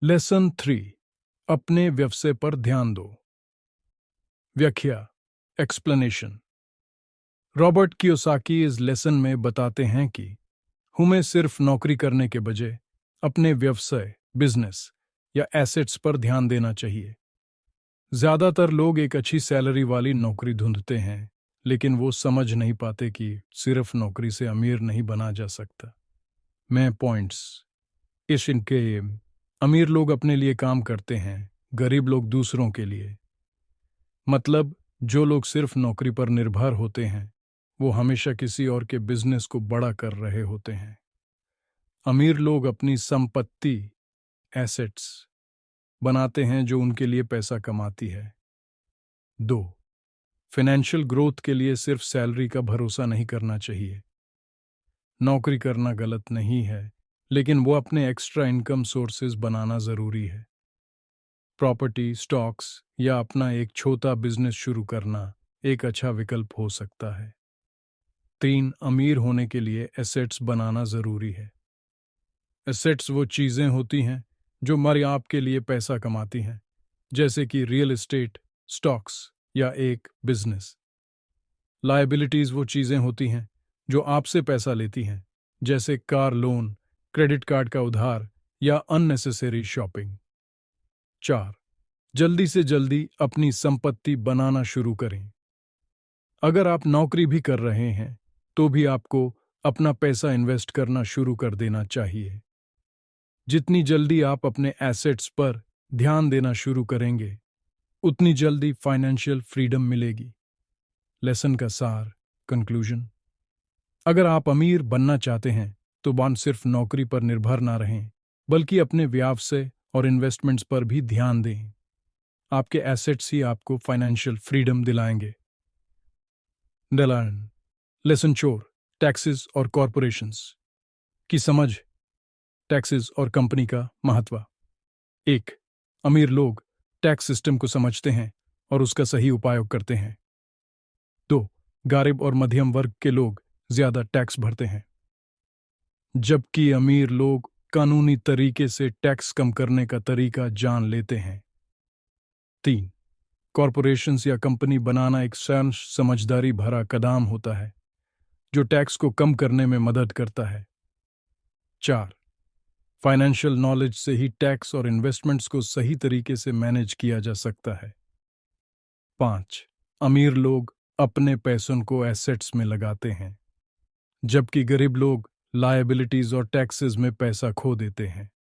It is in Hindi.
लेसन 3। अपने व्यवसाय पर ध्यान दो। व्याख्या एक्सप्लेनेशन। रॉबर्ट कियोसाकी इस लेसन में बताते हैं कि हमें सिर्फ नौकरी करने के बजाय अपने व्यवसाय, बिजनेस या एसेट्स पर ध्यान देना चाहिए। ज्यादातर लोग एक अच्छी सैलरी वाली नौकरी ढूंढते हैं, लेकिन वो समझ नहीं पाते कि सिर्फ नौकरी से अमीर नहीं बना जा सकता। मैं पॉइंट्स इस इनके अमीर लोग अपने लिए काम करते हैं, गरीब लोग दूसरों के लिए। मतलब जो लोग सिर्फ नौकरी पर निर्भर होते हैं वो हमेशा किसी और के बिजनेस को बड़ा कर रहे होते हैं। अमीर लोग अपनी संपत्ति, एसेट्स बनाते हैं जो उनके लिए पैसा कमाती है। 2। फाइनेंशियल ग्रोथ के लिए सिर्फ सैलरी का भरोसा नहीं करना चाहिए। नौकरी करना गलत नहीं है, लेकिन वो अपने एक्स्ट्रा इनकम सोर्सेज बनाना जरूरी है। प्रॉपर्टी, स्टॉक्स या अपना एक छोटा बिजनेस शुरू करना एक अच्छा विकल्प हो सकता है। 3। अमीर होने के लिए एसेट्स बनाना जरूरी है। एसेट्स वो चीजें होती हैं जो हमारे आपके लिए पैसा कमाती हैं, जैसे कि रियल एस्टेट, स्टॉक्स या एक बिजनेस। लायबिलिटीज वो चीजें होती हैं जो आपसे पैसा लेती हैं, जैसे कार लोन, क्रेडिट कार्ड का उधार या अननेसेसरी शॉपिंग। 4। जल्दी से जल्दी अपनी संपत्ति बनाना शुरू करें। अगर आप नौकरी भी कर रहे हैं तो भी आपको अपना पैसा इन्वेस्ट करना शुरू कर देना चाहिए। जितनी जल्दी आप अपने एसेट्स पर ध्यान देना शुरू करेंगे, उतनी जल्दी फाइनेंशियल फ्रीडम मिलेगी। लेसन का सार, कंक्लूजन। अगर आप अमीर बनना चाहते हैं तो बान सिर्फ नौकरी पर निर्भर ना रहें, बल्कि अपने व्यवसाय और इन्वेस्टमेंट्स पर भी ध्यान दें। आपके एसेट्स ही आपको फाइनेंशियल फ्रीडम दिलाएंगे। लेसन 4। टैक्सेस और कॉरपोरेशंस की समझ। टैक्सेस और कंपनी का महत्व। 1। अमीर लोग टैक्स सिस्टम को समझते हैं और उसका सही उपयोग करते हैं। 2। गरीब और मध्यम वर्ग के लोग ज्यादा टैक्स भरते हैं, जबकि अमीर लोग कानूनी तरीके से टैक्स कम करने का तरीका जान लेते हैं। 3। कॉरपोरेशंस या कंपनी बनाना एक समझदारी भरा कदम होता है जो टैक्स को कम करने में मदद करता है। 4। फाइनेंशियल नॉलेज से ही टैक्स और इन्वेस्टमेंट्स को सही तरीके से मैनेज किया जा सकता है। 5। अमीर लोग अपने पैसों को एसेट्स में लगाते हैं, जबकि गरीब लोग लायबिलिटीज और टैक्सेस में पैसा खो देते हैं।